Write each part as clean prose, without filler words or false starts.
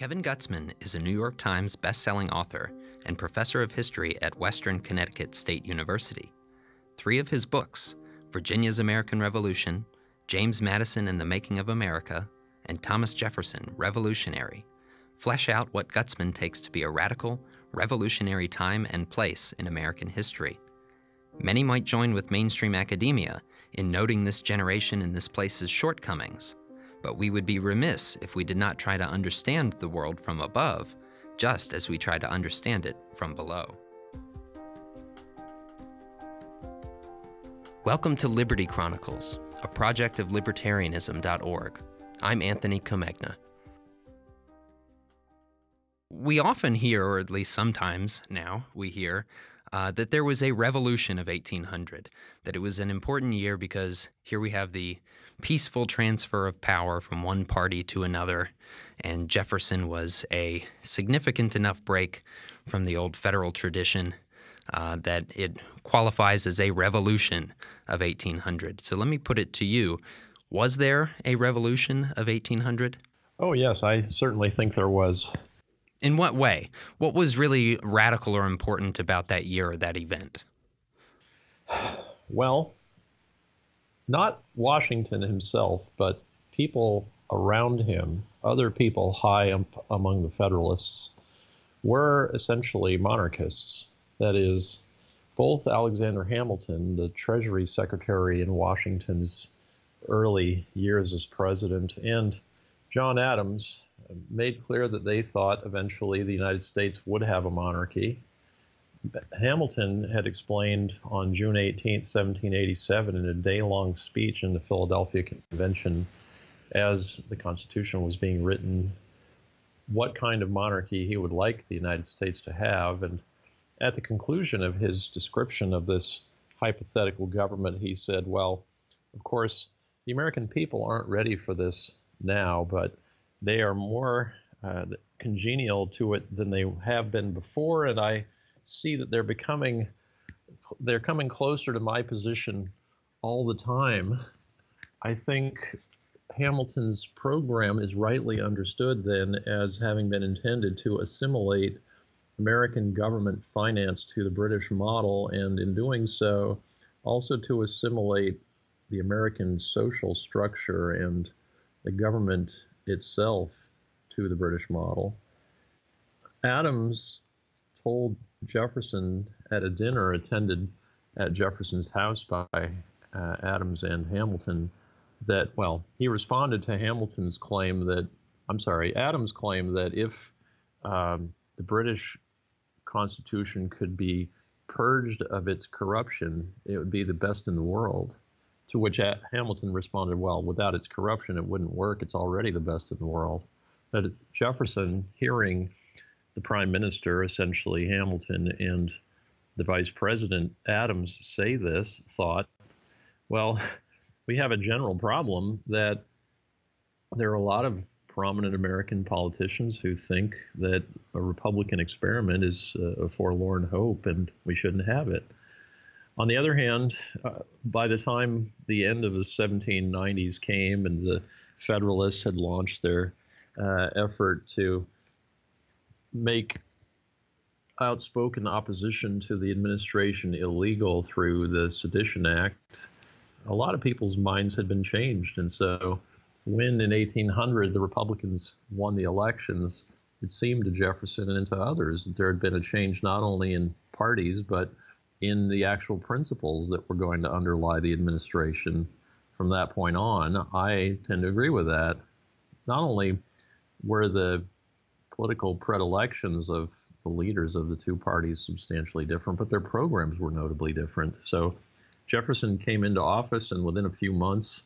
Kevin Gutzman is a New York Times best-selling author and professor of history at Western Connecticut State University. 3 of his books, Virginia's American Revolution, James Madison and the Making of America, and Thomas Jefferson, Revolutionary, flesh out what Gutzman takes to be a radical, revolutionary time and place in American history. Many might join with mainstream academia in noting this generation and this place's shortcomings, but we would be remiss if we did not try to understand the world from above, just as we try to understand it from below. Welcome to Liberty Chronicles, a project of libertarianism.org. I'm Anthony Comegna. We often hear, or at least sometimes now we hear, that there was a revolution of 1800, that it was an important year because here we have the peaceful transfer of power from one party to another, and Jefferson was a significant enough break from the old federal tradition that it qualifies as a revolution of 1800. So let me put it to you. Was there a revolution of 1800? Oh, yes, I certainly think there was. In what way? What was really radical or important about that year or that event? Well, not Washington himself, but people around him, other people high up among the Federalists, were essentially monarchists. That is, both Alexander Hamilton, the Treasury Secretary in Washington's early years as president, and John Adams made clear that they thought eventually the United States would have a monarchy. Hamilton had explained on June 18, 1787, in a day-long speech in the Philadelphia Convention, as the Constitution was being written, what kind of monarchy he would like the United States to have. And at the conclusion of his description of this hypothetical government, he said, well, of course, the American people aren't ready for this now, but they are more congenial to it than they have been before, and I see that they're coming closer to my position all the time. I think Hamilton's program is rightly understood then as having been intended to assimilate American government finance to the British model, and in doing so, also to assimilate the American social structure and the government itself to the British model. Adams told Jefferson at a dinner attended at Jefferson's house by Adams and Hamilton that, well, he responded to Adams' claim that if the British Constitution could be purged of its corruption, it would be the best in the world. To which Hamilton responded, well, without its corruption, it wouldn't work. It's already the best in the world. But Jefferson, hearing the prime minister, essentially Hamilton, and the vice president, Adams, say this, thought, well, we have a general problem that there are a lot of prominent American politicians who think that a Republican experiment is a forlorn hope and we shouldn't have it. On the other hand, by the time the end of the 1790s came and the Federalists had launched their effort to make outspoken opposition to the administration illegal through the Sedition Act, a lot of people's minds had been changed. And so when in 1800 the Republicans won the elections, it seemed to Jefferson and to others that there had been a change not only in parties, but in the actual principles that were going to underlie the administration from that point on. I tend to agree with that. Not only were the political predilections of the leaders of the two parties substantially different, but their programs were notably different. So Jefferson came into office, and within a few months,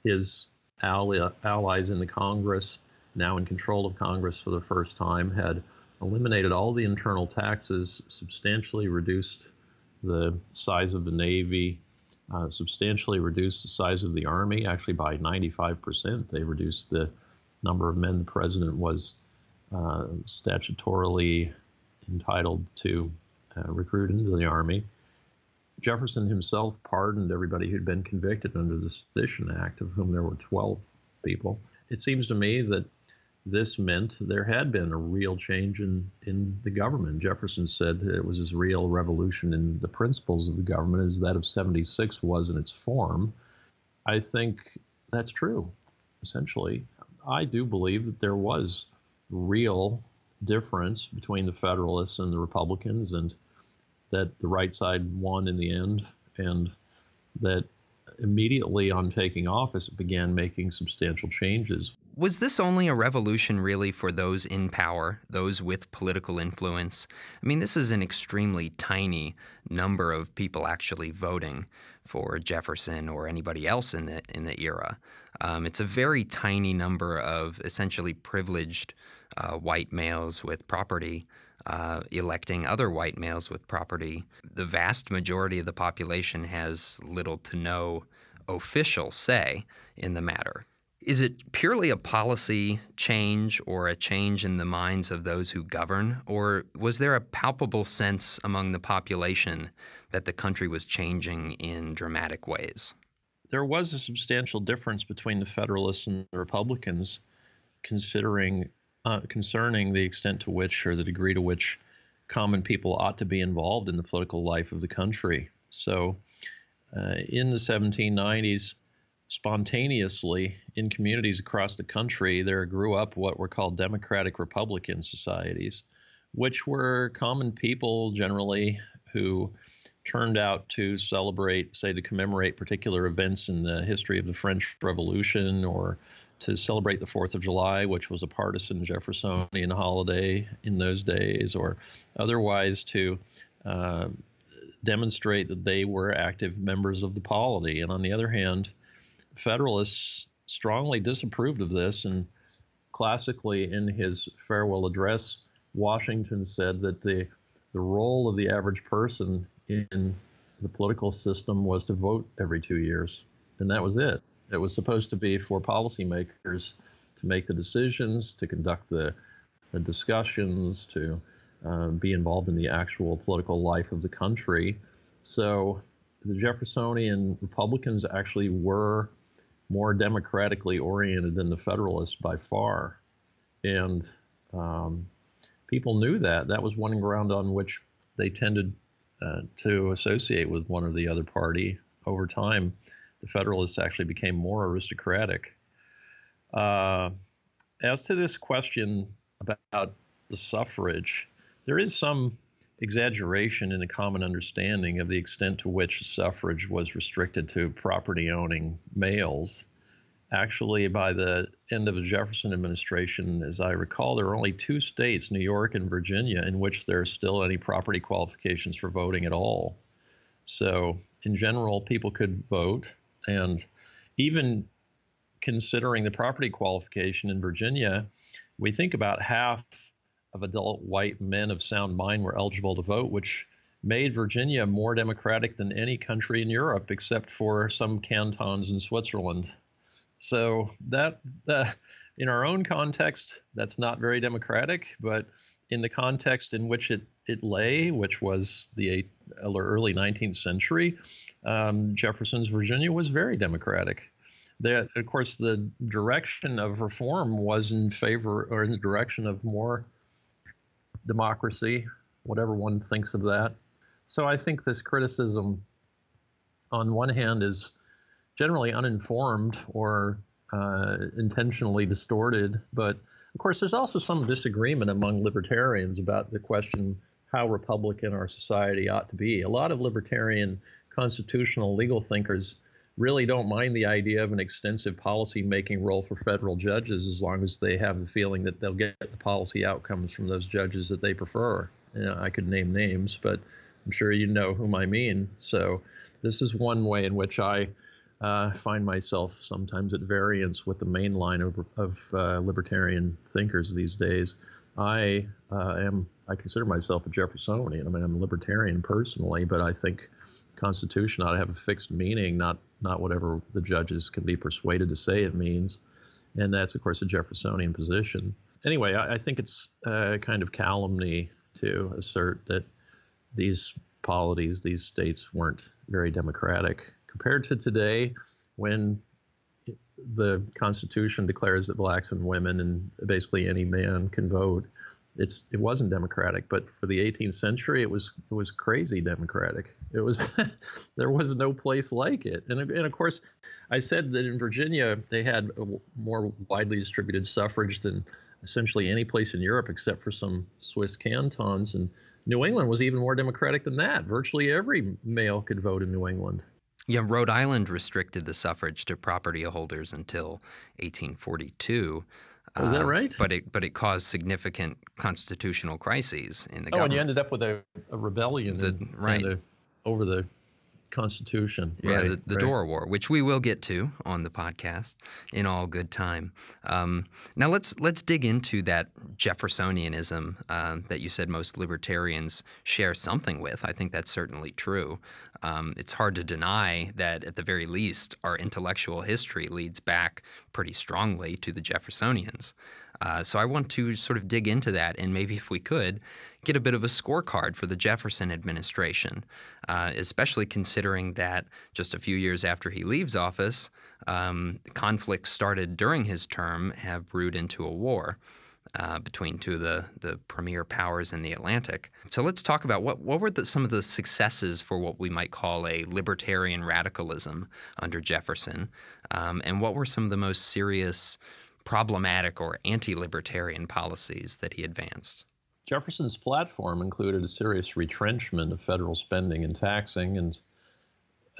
his allies in the Congress, now in control of Congress for the first time, had eliminated all the internal taxes, substantially reduced the size of the Navy, substantially reduced the size of the Army, actually by 95%. They reduced the number of men the president was statutorily entitled to recruit into the Army. Jefferson himself pardoned everybody who'd been convicted under the Sedition Act, of whom there were 12 people. It seems to me that this meant there had been a real change in the government. Jefferson said that it was as real a revolution in the principles of the government as that of '76 was in its form. I think that's true, essentially. I do believe that there was real difference between the Federalists and the Republicans, and that the right side won in the end, and that immediately on taking office, it began making substantial changes. Was this only a revolution really for those in power, those with political influence? I mean, this is an extremely tiny number of people actually voting for Jefferson or anybody else in the era. It's a very tiny number of essentially privileged white males with property electing other white males with property. The vast majority of the population has little to no official say in the matter. Is it purely a policy change or a change in the minds of those who govern, or was there a palpable sense among the population that the country was changing in dramatic ways? There was a substantial difference between the Federalists and the Republicans concerning the extent to which, or the degree to which, common people ought to be involved in the political life of the country. So in the 1790s, spontaneously in communities across the country, there grew up what were called Democratic Republican societies, which were common people generally who turned out to celebrate, say, to commemorate particular events in the history of the French Revolution, or to celebrate the 4th of July, which was a partisan Jeffersonian holiday in those days, or otherwise to demonstrate that they were active members of the polity. And on the other hand, Federalists strongly disapproved of this, and classically in his farewell address, Washington said that the role of the average person in the political system was to vote every 2 years, and that was it. It was supposed to be for policymakers to make the decisions, to conduct the discussions, to be involved in the actual political life of the country. So the Jeffersonian Republicans actually were more democratically oriented than the Federalists by far. And people knew that. That was one ground on which they tended to associate with one or the other party. Over time, the Federalists actually became more aristocratic. As to this question about the suffrage, there is some exaggeration in the common understanding of the extent to which suffrage was restricted to property-owning males. Actually, by the end of the Jefferson administration, as I recall, there are only 2 states, New York and Virginia, in which there are still any property qualifications for voting at all. So, in general, people could vote, and even considering the property qualification in Virginia, we think about half of adult white men of sound mind were eligible to vote, which made Virginia more democratic than any country in Europe, except for some cantons in Switzerland. So that in our own context, that's not very democratic, but in the context in which it lay, which was the early 19th century, Jefferson's Virginia was very democratic. Of course, the direction of reform was in favor, or in the direction of more democracy, whatever one thinks of that. So I think this criticism, on one hand, is generally uninformed or intentionally distorted. But of course, there's also some disagreement among libertarians about the question how Republican our society ought to be. A lot of libertarian constitutional legal thinkers really don't mind the idea of an extensive policy-making role for federal judges, as long as they have the feeling that they'll get the policy outcomes from those judges that they prefer. I could name names, but I'm sure you know whom I mean. So this is one way in which I find myself sometimes at variance with the main line of libertarian thinkers these days. I consider myself a Jeffersonian. I mean, I'm a libertarian personally, but I think the Constitution ought to have a fixed meaning, not whatever the judges can be persuaded to say it means. And that's, of course, a Jeffersonian position. Anyway, I think it's kind of calumny to assert that these polities, these states, weren't very democratic. Compared to today, when the Constitution declares that blacks and women and basically any man can vote. It wasn't democratic, but for the 18th century, it was crazy democratic. It was there was no place like it. And of course, I said that in Virginia they had a more widely distributed suffrage than essentially any place in Europe except for some Swiss cantons. And New England was even more democratic than that. Virtually every male could vote in New England. Yeah, Rhode Island restricted the suffrage to property holders until 1842. Was that right? But it caused significant constitutional crises in the government. And you ended up with a rebellion over the Constitution. Yeah, the Dorr War, which we will get to on the podcast in all good time. Now let's dig into that Jeffersonianism that you said most libertarians share something with. I think that's certainly true. It's hard to deny that at the very least our intellectual history leads back pretty strongly to the Jeffersonians. So I want to sort of dig into that and maybe if we could get a bit of a scorecard for the Jefferson administration, especially considering that just a few years after he leaves office, conflicts started during his term have brewed into a war between two of the premier powers in the Atlantic. So let's talk about what were some of the successes for what we might call a libertarian radicalism under Jefferson, and what were some of the most serious problematic or anti-libertarian policies that he advanced? Jefferson's platform included a serious retrenchment of federal spending and taxing, and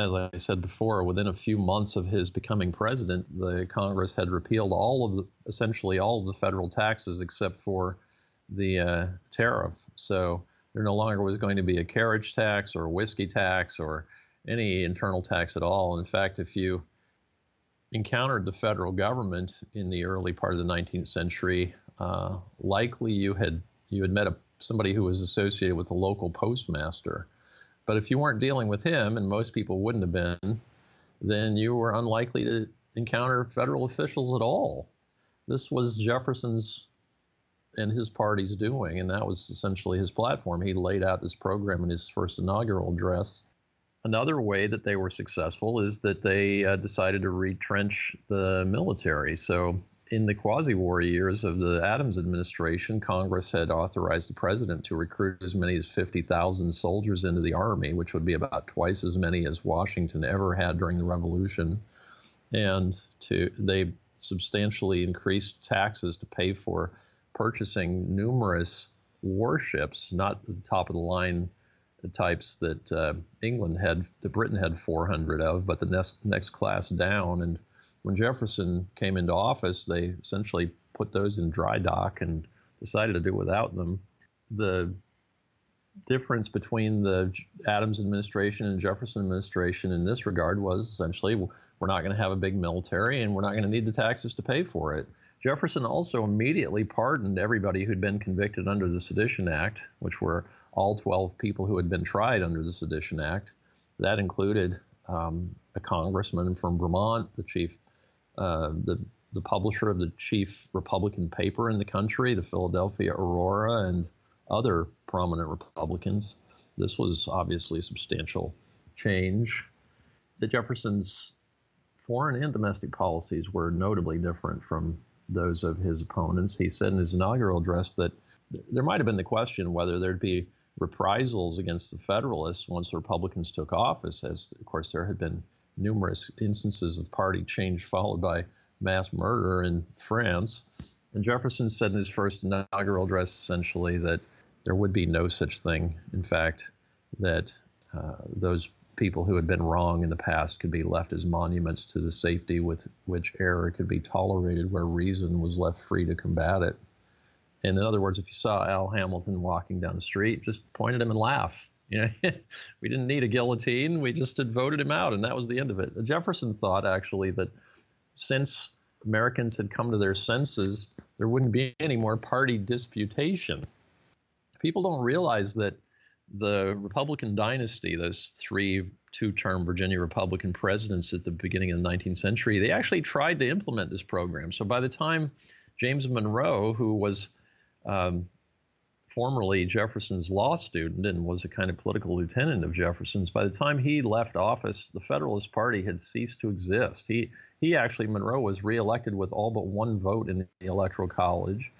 as I said before, within a few months of his becoming president, the Congress had repealed essentially all of the federal taxes except for the tariff. So there no longer was going to be a carriage tax or a whiskey tax or any internal tax at all. In fact, if you encountered the federal government in the early part of the 19th century, likely you had met somebody who was associated with the local postmaster. But if you weren't dealing with him, and most people wouldn't have been, then you were unlikely to encounter federal officials at all. This was Jefferson's and his party's doing, and that was essentially his platform. He laid out this program in his first inaugural address. Another way that they were successful is that they decided to retrench the military. So in the quasi-war years of the Adams administration, Congress had authorized the president to recruit as many as 50,000 soldiers into the army, which would be about twice as many as Washington ever had during the Revolution. And they substantially increased taxes to pay for purchasing numerous warships, not the top-of-the-line types that Britain had 400 of, but the next class down. And when Jefferson came into office, they essentially put those in dry dock and decided to do without them. The difference between the Adams administration and Jefferson administration in this regard was essentially we're not going to have a big military and we're not going to need the taxes to pay for it. Jefferson also immediately pardoned everybody who'd been convicted under the Sedition Act, which were all 12 people who had been tried under the Sedition Act. That included a congressman from Vermont, the publisher of the chief Republican paper in the country, the Philadelphia Aurora, and other prominent Republicans. This was obviously a substantial change. The Jefferson's foreign and domestic policies were notably different from those of his opponents. He said in his inaugural address that there might have been the question whether there'd be reprisals against the Federalists once the Republicans took office, as, of course, there had been numerous instances of party change followed by mass murder in France. And Jefferson said in his first inaugural address essentially that there would be no such thing. In fact, that those people who had been wrong in the past could be left as monuments to the safety with which error could be tolerated where reason was left free to combat it. And in other words, if you saw Al Hamilton walking down the street, just point at him and laugh. You know, we didn't need a guillotine. We just had voted him out, and that was the end of it. Jefferson thought, actually, that since Americans had come to their senses, there wouldn't be any more party disputation. People don't realize that the Republican dynasty, those three two-term Virginia Republican presidents at the beginning of the 19th century, they actually tried to implement this program. So by the time James Monroe, who was formerly Jefferson's law student and was a kind of political lieutenant of Jefferson's. By the time he left office, the Federalist Party had ceased to exist. He actually, Monroe, was reelected with all but one vote in the Electoral College.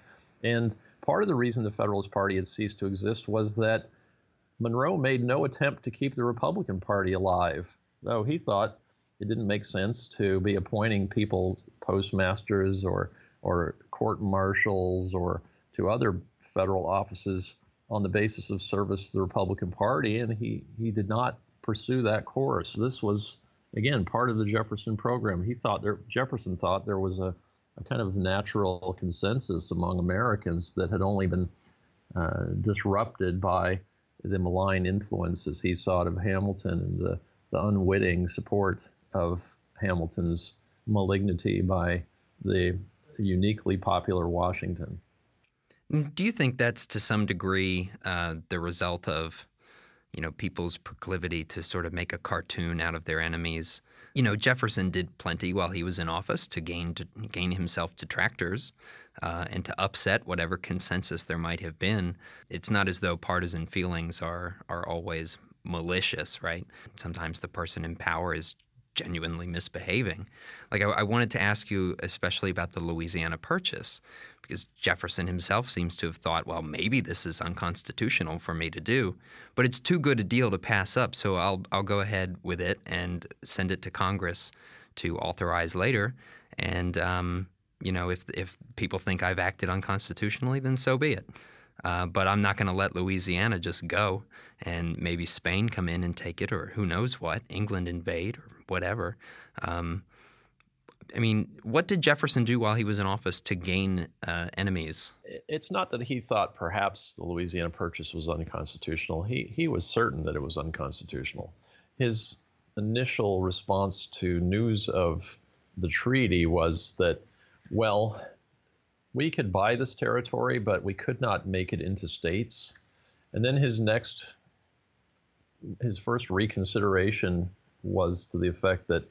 And part of the reason the Federalist Party had ceased to exist was that Monroe made no attempt to keep the Republican Party alive, though he thought it didn't make sense to be appointing people, postmasters or court marshals or to other federal offices on the basis of service to the Republican Party, and he did not pursue that course. This was, again, part of the Jefferson program. Jefferson thought there was a kind of natural consensus among Americans that had only been disrupted by the malign influences he sought of Hamilton and the unwitting support of Hamilton's malignity by the uniquely popular Washington. Do you think that's to some degree the result of, people's proclivity to sort of make a cartoon out of their enemies? Jefferson did plenty while he was in office to gain himself detractors and to upset whatever consensus there might have been. It's not as though partisan feelings are always malicious, right? Sometimes the person in power is genuinely misbehaving. Like I wanted to ask you especially about the Louisiana Purchase, because Jefferson himself seems to have thought, well, maybe this is unconstitutional for me to do, but it's too good a deal to pass up, so I'll go ahead with it and send it to Congress to authorize later. And if people think I've acted unconstitutionally, then so be it. But I'm not going to let Louisiana just go and maybe Spain come in and take it, or who knows what, England invade or whatever. What did Jefferson do while he was in office to gain enemies? It's not that he thought perhaps the Louisiana Purchase was unconstitutional. He was certain that it was unconstitutional. His initial response to news of the treaty was that, well, we could buy this territory, but we could not make it into states. And then his first reconsideration was to the effect that,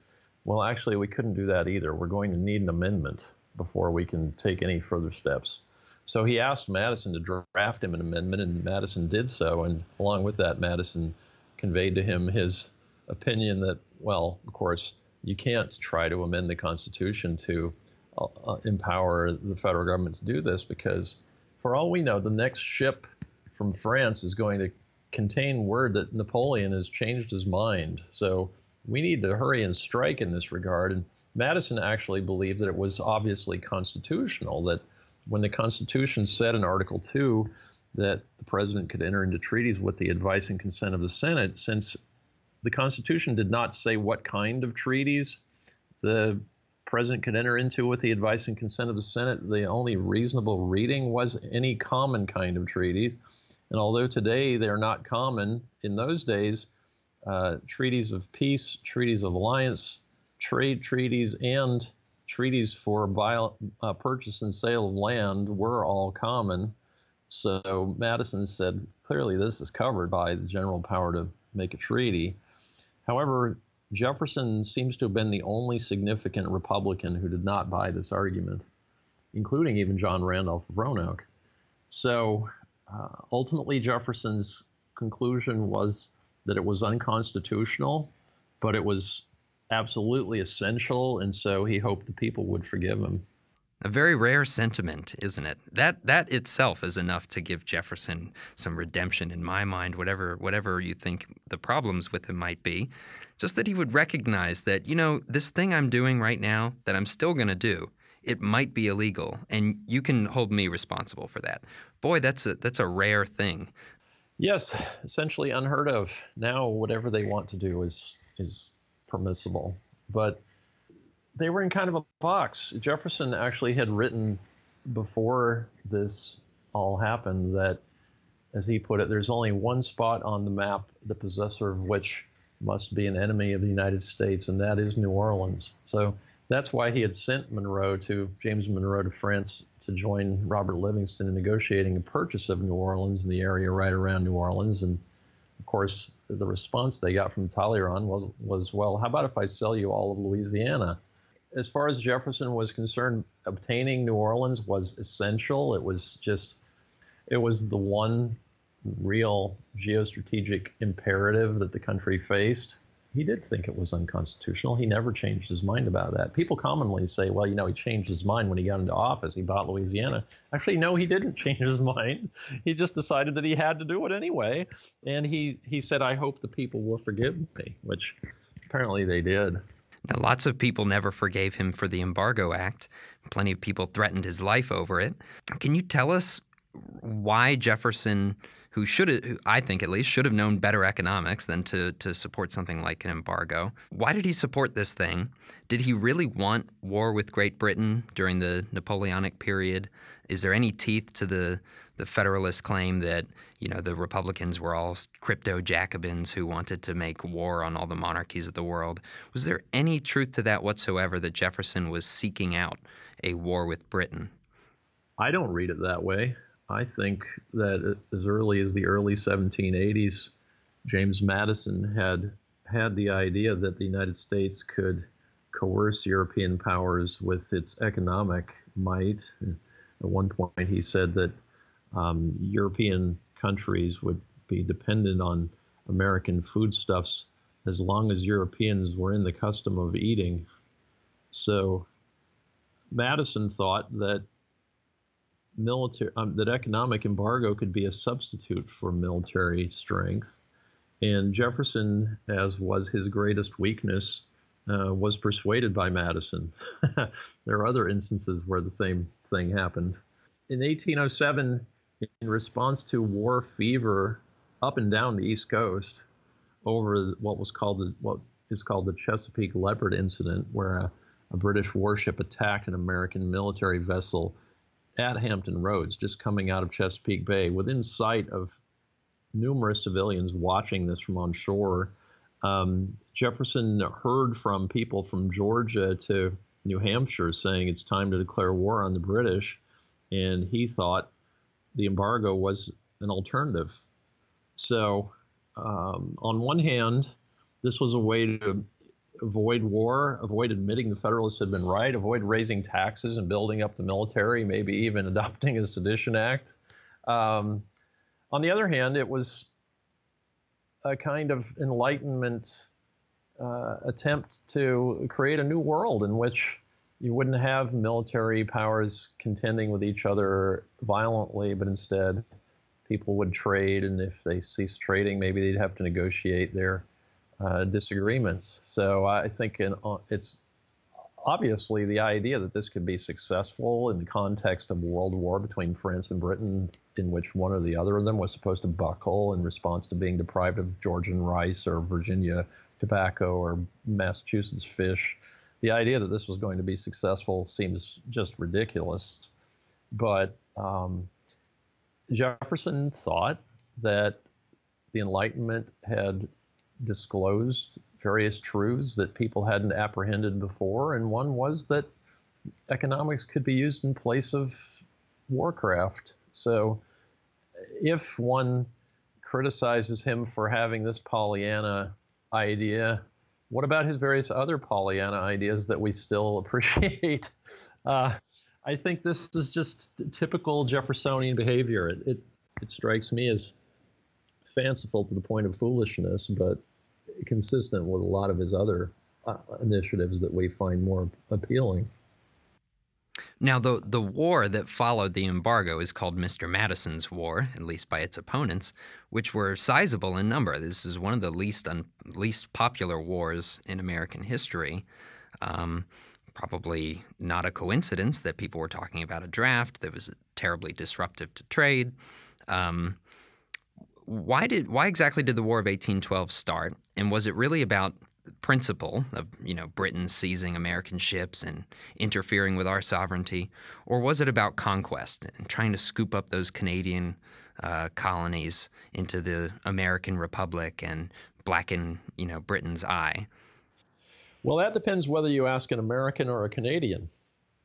well, actually, we couldn't do that either. We're going to need an amendment before we can take any further steps. So he asked Madison to draft him an amendment, and Madison did so. And along with that, Madison conveyed to him his opinion that, well, of course, you can't try to amend the Constitution to empower the federal government to do this, because for all we know, the next ship from France is going to contain word that Napoleon has changed his mind. So we need to hurry and strike in this regard. And Madison actually believed that it was obviously constitutional, that when the Constitution said in Article 2 that the president could enter into treaties with the advice and consent of the Senate, since the Constitution did not say what kind of treaties the president could enter into with the advice and consent of the Senate, the only reasonable reading was any common kind of treaties. And although today they're not common, in those days, treaties of peace, treaties of alliance, trade treaties, and treaties for purchase and sale of land were all common. So Madison said, clearly this is covered by the general power to make a treaty. However, Jefferson seems to have been the only significant Republican who did not buy this argument, including even John Randolph of Roanoke. So ultimately, Jefferson's conclusion was that it was unconstitutional, but it was absolutely essential, and so he hoped the people would forgive him. A very rare sentiment, isn't it? That itself is enough to give Jefferson some redemption in my mind, whatever you think the problems with him might be. Just that he would recognize that, this thing I'm doing right now that I'm still going to do, it might be illegal, and you can hold me responsible for that. Boy, that's a rare thing. Yes, essentially unheard of. Now whatever they want to do is permissible. But they were in kind of a box. Jefferson actually had written before this all happened that, as he put it, there's only one spot on the map, the possessor of which must be an enemy of the United States, and that is New Orleans. So that's why he had sent James Monroe to France to join Robert Livingston in negotiating a purchase of New Orleans and the area right around New Orleans. And of course, the response they got from Talleyrand was, well, how about if I sell you all of Louisiana? As far as Jefferson was concerned, obtaining New Orleans was essential. It was just it was the one real geostrategic imperative that the country faced. He did think it was unconstitutional. He never changed his mind about that. People commonly say, well, he changed his mind when he got into office. He bought Louisiana. Actually, no, he didn't change his mind. He just decided that he had to do it anyway. And he said, I hope the people will forgive me, which apparently they did. Now, lots of people never forgave him for the Embargo Act. Plenty of people threatened his life over it. Can you tell us why Jefferson, who I think at least, should have known better economics than to support something like an embargo, why did he support this thing? Did he really want war with Great Britain during the Napoleonic period? Is there any teeth to the Federalist claim that, the Republicans were all crypto-Jacobins who wanted to make war on all the monarchies of the world? Was there any truth to that whatsoever, that Jefferson was seeking out a war with Britain? I don't read it that way. I think that as early as the early 1780s, James Madison had the idea that the United States could coerce European powers with its economic might. At one point, he said that European countries would be dependent on American foodstuffs as long as Europeans were in the custom of eating. So Madison thought that that economic embargo could be a substitute for military strength. And Jefferson, as was his greatest weakness, was persuaded by Madison. There are other instances where the same thing happened. In 1807, in response to war fever up and down the East Coast over what is called the Chesapeake Leopard incident, where a British warship attacked an American military vessel at Hampton Roads, just coming out of Chesapeake Bay, within sight of numerous civilians watching this from on shore. Jefferson heard from people from Georgia to New Hampshire saying it's time to declare war on the British, and he thought the embargo was an alternative. So on one hand, this was a way to avoid war, avoid admitting the Federalists had been right, avoid raising taxes and building up the military, maybe even adopting a Sedition Act. On the other hand, it was a kind of Enlightenment attempt to create a new world in which you wouldn't have military powers contending with each other violently, but instead people would trade, and if they ceased trading, maybe they'd have to negotiate their disagreements. So I think it's obviously the idea that this could be successful in the context of a world war between France and Britain, in which one or the other of them was supposed to buckle in response to being deprived of Georgian rice or Virginia tobacco or Massachusetts fish. The idea that this was going to be successful seems just ridiculous. But Jefferson thought that the Enlightenment had disclosed various truths that people hadn't apprehended before, and one was that economics could be used in place of warcraft. So if one criticizes him for having this Pollyanna idea, what about his various other Pollyanna ideas that we still appreciate? I think this is just typical Jeffersonian behavior. It strikes me as fanciful to the point of foolishness, but consistent with a lot of his other initiatives that we find more appealing. Now, the war that followed the embargo is called Mr. Madison's War, at least by its opponents, which were sizable in number. This is one of the least popular wars in American history. Probably not a coincidence that people were talking about a draft that was terribly disruptive to trade. Why exactly did the War of 1812 start? And was it really about the principle of, Britain seizing American ships and interfering with our sovereignty? Or was it about conquest and trying to scoop up those Canadian colonies into the American Republic and blacken, Britain's eye? Well, that depends whether you ask an American or a Canadian.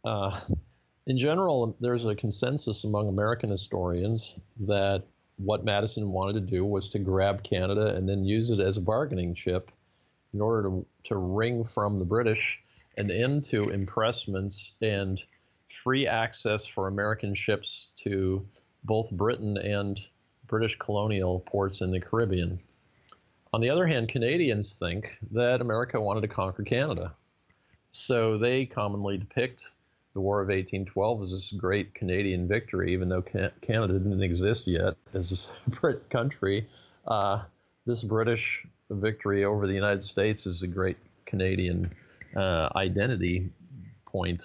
In general, there's a consensus among American historians that what Madison wanted to do was to grab Canada and then use it as a bargaining chip in order to wring from the British an end to impressments and free access for American ships to both Britain and British colonial ports in the Caribbean. On the other hand, Canadians think that America wanted to conquer Canada. So they commonly depict the War of 1812 as this great Canadian victory, even though Canada didn't exist yet as a separate country. This British victory over the United States is a great Canadian identity point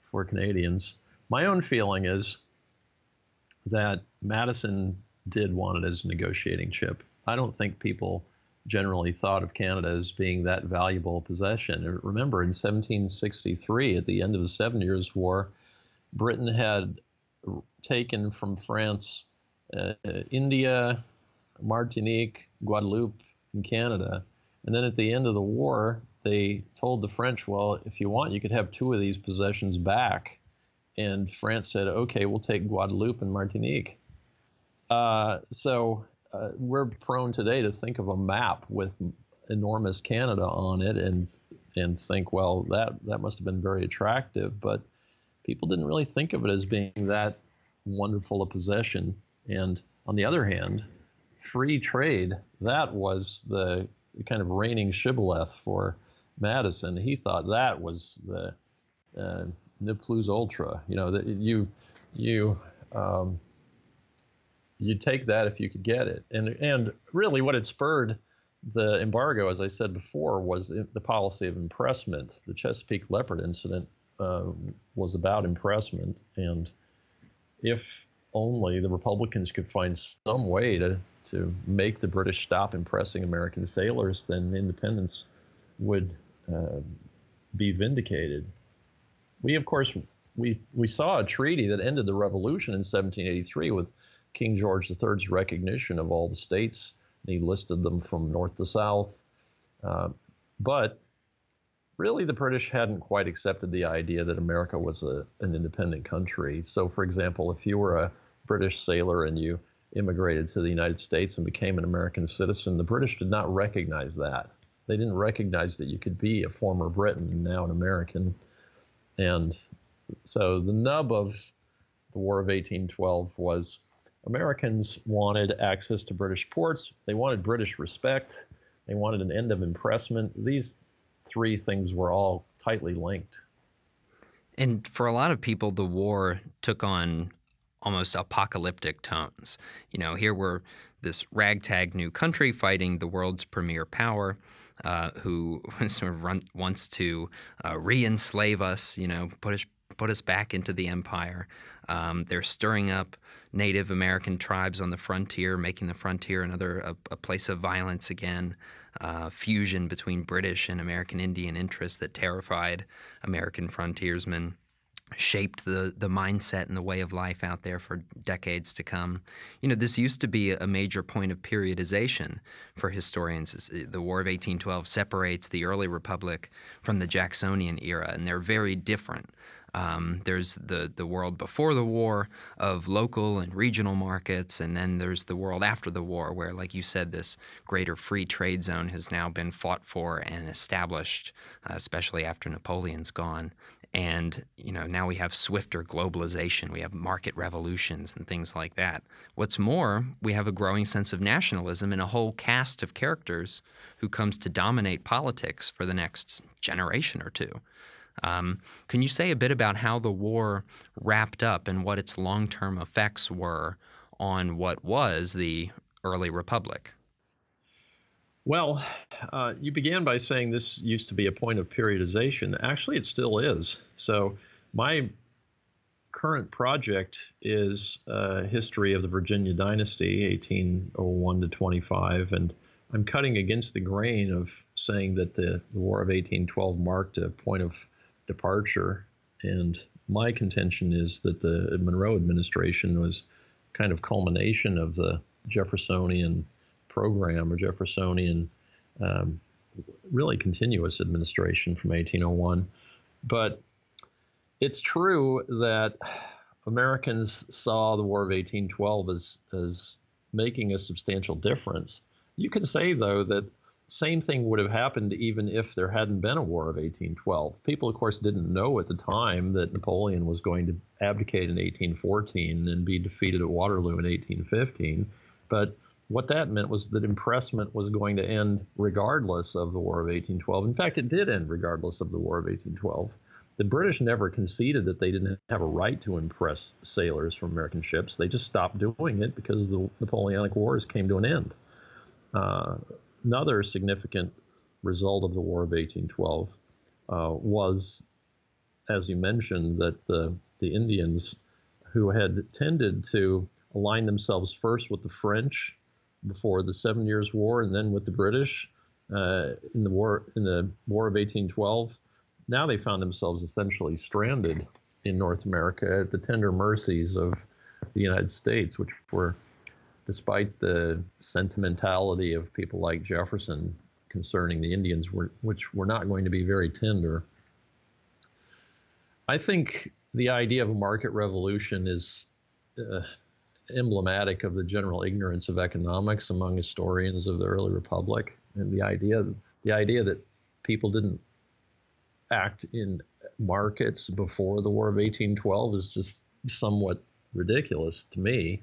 for Canadians. My own feeling is that Madison did want it as a negotiating chip. I don't think people generally thought of Canada as being that valuable a possession. Remember, in 1763, at the end of the Seven Years' War, Britain had taken from France India, Martinique, Guadeloupe, and Canada. And then at the end of the war, they told the French, well, if you want, you could have two of these possessions back. And France said, okay, we'll take Guadeloupe and Martinique. So we're prone today to think of a map with enormous Canada on it and think, well, that must have been very attractive. But people didn't really think of it as being that wonderful a possession. And on the other hand, free trade, that was the kind of reigning shibboleth for Madison. He thought that was the ne plus ultra. You know, that you'd take that if you could get it. And really what had spurred the embargo, as I said before, was the policy of impressment. The Chesapeake Leopard incident was about impressment. And if only the Republicans could find some way to make the British stop impressing American sailors, then independence would be vindicated. We, of course, we saw a treaty that ended the Revolution in 1783 with King George III's recognition of all the states. He listed them from north to south. But really, the British hadn't quite accepted the idea that America was an independent country. So, for example, if you were a British sailor and you immigrated to the United States and became an American citizen, the British did not recognize that. They didn't recognize that you could be a former Briton and now an American. And so the nub of the War of 1812 was Americans wanted access to British ports. They wanted British respect. They wanted an end of impressment. These three things were all tightly linked. And for a lot of people, the war took on almost apocalyptic tones. You know, here we're this ragtag new country fighting the world's premier power, who sort of wants to re-enslave us, you know, put us back into the empire. They're stirring up Native American tribes on the frontier, making the frontier a place of violence again. Fusion between British and American Indian interests that terrified American frontiersmen, shaped the mindset and the way of life out there for decades to come. You know, this used to be a major point of periodization for historians. The War of 1812 separates the early republic from the Jacksonian era, and they're very different. There's the world before the war of local and regional markets, and then there's the world after the war where, like you said, this greater free trade zone has now been fought for and established, especially after Napoleon's gone. And, you know, now we have swifter globalization, we have market revolutions and things like that. What's more, we have a growing sense of nationalism and a whole cast of characters who comes to dominate politics for the next generation or two. Can you say a bit about how the war wrapped up and what its long-term effects were on what was the early republic? Well, you began by saying this used to be a point of periodization. Actually, it still is. So my current project is a history of the Virginia dynasty, 1801 to 25, and I'm cutting against the grain of saying that the War of 1812 marked a point of departure. And my contention is that the Monroe administration was kind of culmination of the Jeffersonian program or Jeffersonian really continuous administration from 1801. But it's true that Americans saw the War of 1812 as making a substantial difference. You could say, though, that same thing would have happened even if there hadn't been a War of 1812. People, of course, didn't know at the time that Napoleon was going to abdicate in 1814 and be defeated at Waterloo in 1815. But what that meant was that impressment was going to end regardless of the War of 1812. In fact, it did end regardless of the War of 1812. The British never conceded that they didn't have a right to impress sailors from American ships. They just stopped doing it because the Napoleonic Wars came to an end. Another significant result of the War of 1812 was, as you mentioned, that the Indians, who had tended to align themselves first with the French before the 7 Years' War and then with the British in the War of 1812, now they found themselves essentially stranded in North America at the tender mercies of the United States, which were, despite the sentimentality of people like Jefferson concerning the Indians, which were not going to be very tender. I think the idea of a market revolution is emblematic of the general ignorance of economics among historians of the early republic, and the idea that people didn't act in markets before the War of 1812 is just somewhat ridiculous to me.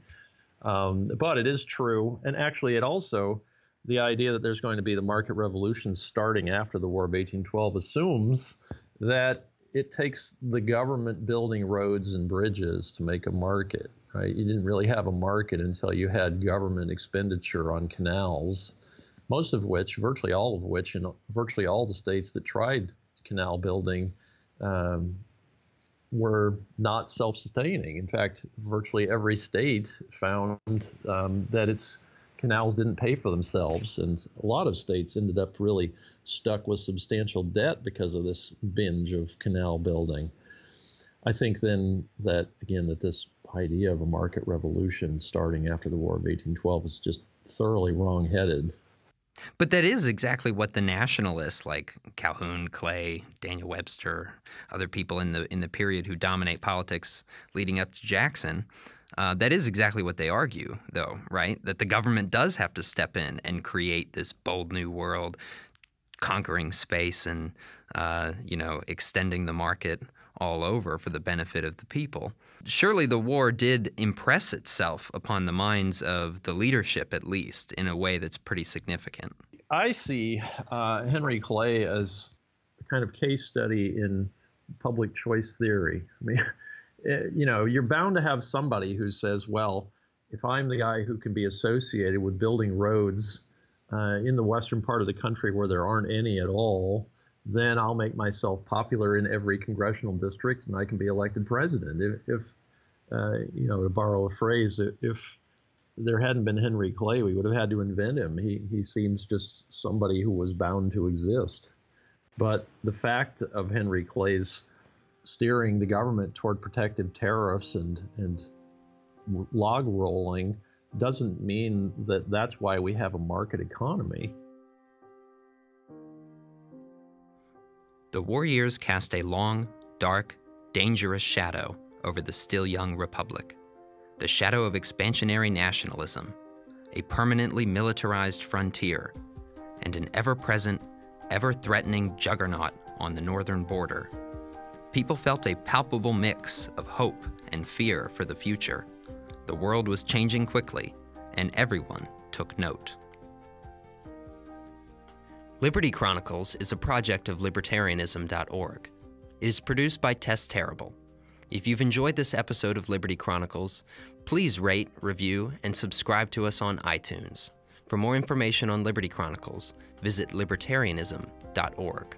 But it is true, and actually it also, the idea that there's going to be the market revolution starting after the War of 1812 assumes that it takes the government building roads and bridges to make a market, right? You didn't really have a market until you had government expenditure on canals, most of which, virtually all of which, in virtually all the states that tried canal building were not self-sustaining. In fact, virtually every state found that its canals didn't pay for themselves, and a lot of states ended up really stuck with substantial debt because of this binge of canal building. I think then that, again, that this idea of a market revolution starting after the War of 1812 is just thoroughly wrong-headed. But that is exactly what the nationalists like Calhoun, Clay, Daniel Webster, other people in the period who dominate politics leading up to Jackson, that is exactly what they argue, though, right? That the government does have to step in and create this bold new world, conquering space and, extending the market all over for the benefit of the people. Surely the war did impress itself upon the minds of the leadership, at least, in a way that's pretty significant. I see Henry Clay as a kind of case study in public choice theory. I mean, you're bound to have somebody who says, well, if I'm the guy who can be associated with building roads in the western part of the country where there aren't any at all, then I'll make myself popular in every congressional district and I can be elected president. If to borrow a phrase, if there hadn't been Henry Clay, we would have had to invent him. He seems just somebody who was bound to exist. But the fact of Henry Clay's steering the government toward protective tariffs and log rolling doesn't mean that that's why we have a market economy. The war years cast a long, dark, dangerous shadow over the still young republic. The shadow of expansionary nationalism, a permanently militarized frontier, and an ever-present, ever-threatening juggernaut on the northern border. People felt a palpable mix of hope and fear for the future. The world was changing quickly, and everyone took note. Liberty Chronicles is a project of libertarianism.org. It is produced by Tess Terrible. If you've enjoyed this episode of Liberty Chronicles, please rate, review, and subscribe to us on iTunes. For more information on Liberty Chronicles, visit libertarianism.org.